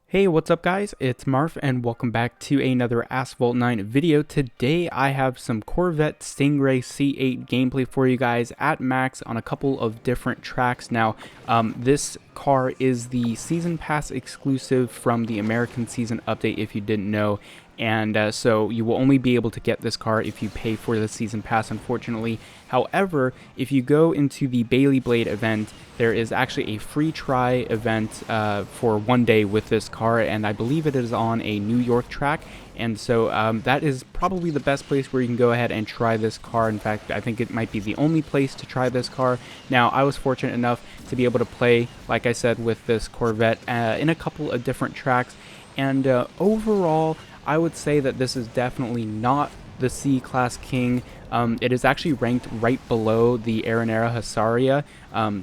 Hey, what's up guys? It's Marf and welcome back to another Asphalt 9 video. Today I have some Corvette Stingray C8 gameplay for you guys at max on a couple of different tracks. Now, this car is the Season Pass exclusive from the American Season Update if you didn't know. And so you will only be able to get this car if you pay for the Season Pass, unfortunately. However, if you go into the Bailey Blade event, there is actually a free try event for 1 day with this car, and I believe it is on a New York track. And so that is probably the best place where you can go ahead and try this car. In fact, I think it might be the only place to try this car. Now, I was fortunate enough to be able to play, like I said, with this Corvette in a couple of different tracks. And overall, I would say that this is definitely not the C-Class King. It is actually ranked right below the Aranera Husaria,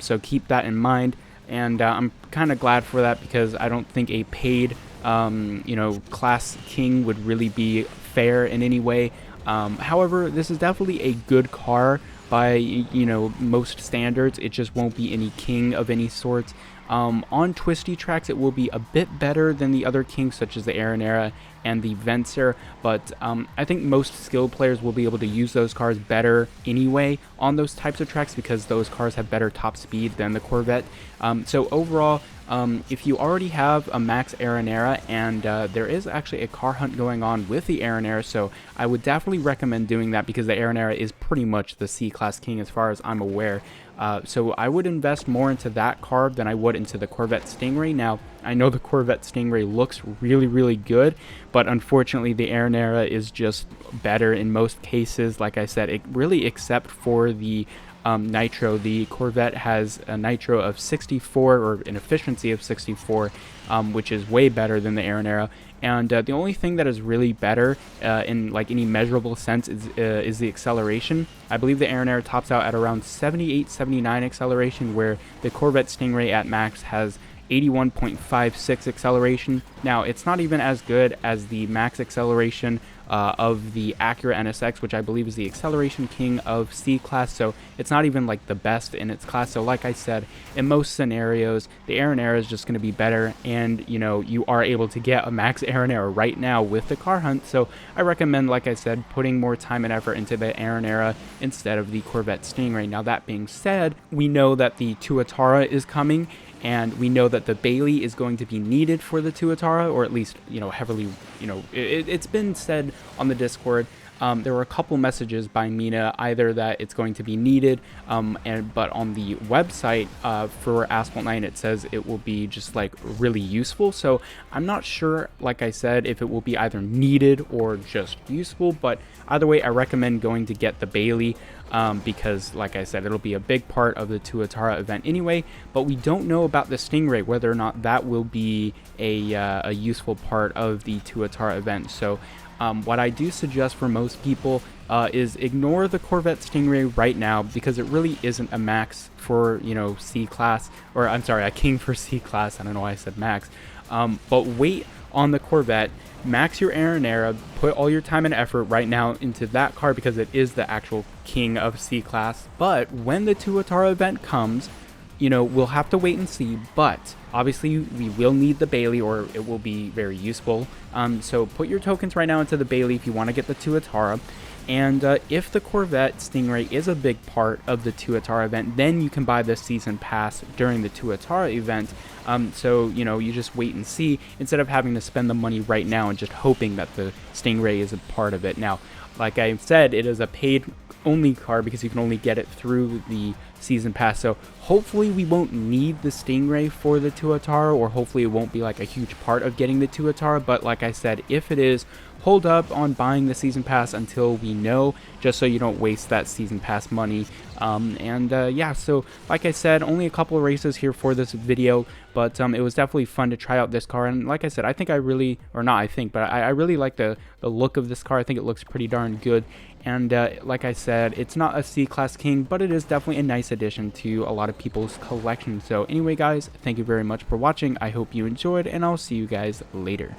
so keep that in mind. And I'm kind of glad for that because I don't think a paid, Class King would really be fair in any way. However, this is definitely a good car by, most standards. It just won't be any king of any sorts. On twisty tracks, it will be a bit better than the other kings, such as the Aranera and the Vencer, but I think most skilled players will be able to use those cars better anyway on those types of tracks because those cars have better top speed than the Corvette. So overall, if you already have a max Aranera, and there is actually a car hunt going on with the Aranera, so I would definitely recommend doing that because the Aranera is pretty much the C-Class King as far as I'm aware. So I would invest more into that car than I would into the Corvette Stingray. Now, I know the Corvette Stingray looks really, really good, but unfortunately the Aranera is just better in most cases. Like I said, it really, except for the nitro, the Corvette has a nitro of 64, or an efficiency of 64, which is way better than the Aranera. And the only thing that is really better in like any measurable sense is the acceleration. I believe the Aranera tops out at around 78, 79 acceleration, where the Corvette Stingray at max has 81.56 acceleration. Now, it's not even as good as the max acceleration of the Acura NSX, which I believe is the acceleration king of C-Class, so it's not even like the best in its class. So like I said, in most scenarios, the Aranera is just going to be better, and you are able to get a max Aranera right now with the car hunt. So I recommend, like I said, putting more time and effort into the Aranera instead of the Corvette Stingray. Now, that being said, we know that the Tuatara is coming, and we know that the Bailey is going to be needed for the Tuatara, or at least, heavily, it's been said on the Discord. There were a couple messages by Mina, either that it's going to be needed, but on the website for Asphalt 9, it says it will be just like really useful. So I'm not sure, like I said, if it will be either needed or just useful, but either way, I recommend going to get the Bailey, because like I said, it'll be a big part of the Tuatara event anyway. But we don't know about the Stingray, whether or not that will be a useful part of the Tuatara event. So what I do suggest for most people is ignore the Corvette Stingray right now, because it really isn't a max for, C-Class, or I'm sorry, a king for C-Class. I don't know why I said max. But wait on the Corvette, max your Aranera, put all your time and effort right now into that car because it is the actual king of C-Class. But when the Tuatara event comes, we'll have to wait and see, but obviously we will need the Bailey, or it will be very useful. So put your tokens right now into the Bailey if you want to get the Tuatara. And if the Corvette Stingray is a big part of the Tuatara event, then you can buy the season pass during the Tuatara event. So, you just wait and see instead of having to spend the money right now and just hoping that the Stingray is a part of it. Now, like I said, it is a paid only car because you can only get it through the season pass. So hopefully we won't need the Stingray for the Tuatara, or hopefully it won't be like a huge part of getting the Tuatara. But like I said, if it is, hold up on buying the season pass until we know, just so you don't waste that season pass money. Yeah, so like I said, only a couple of races here for this video, but it was definitely fun to try out this car. And like I said, I think I really, or not I think, but I really like the look of this car. I think it looks pretty darn good. And like I said, it's not a C-Class King, but it is definitely a nice addition to a lot of people's collection. So anyway, guys, thank you very much for watching. I hope you enjoyed, and I'll see you guys later.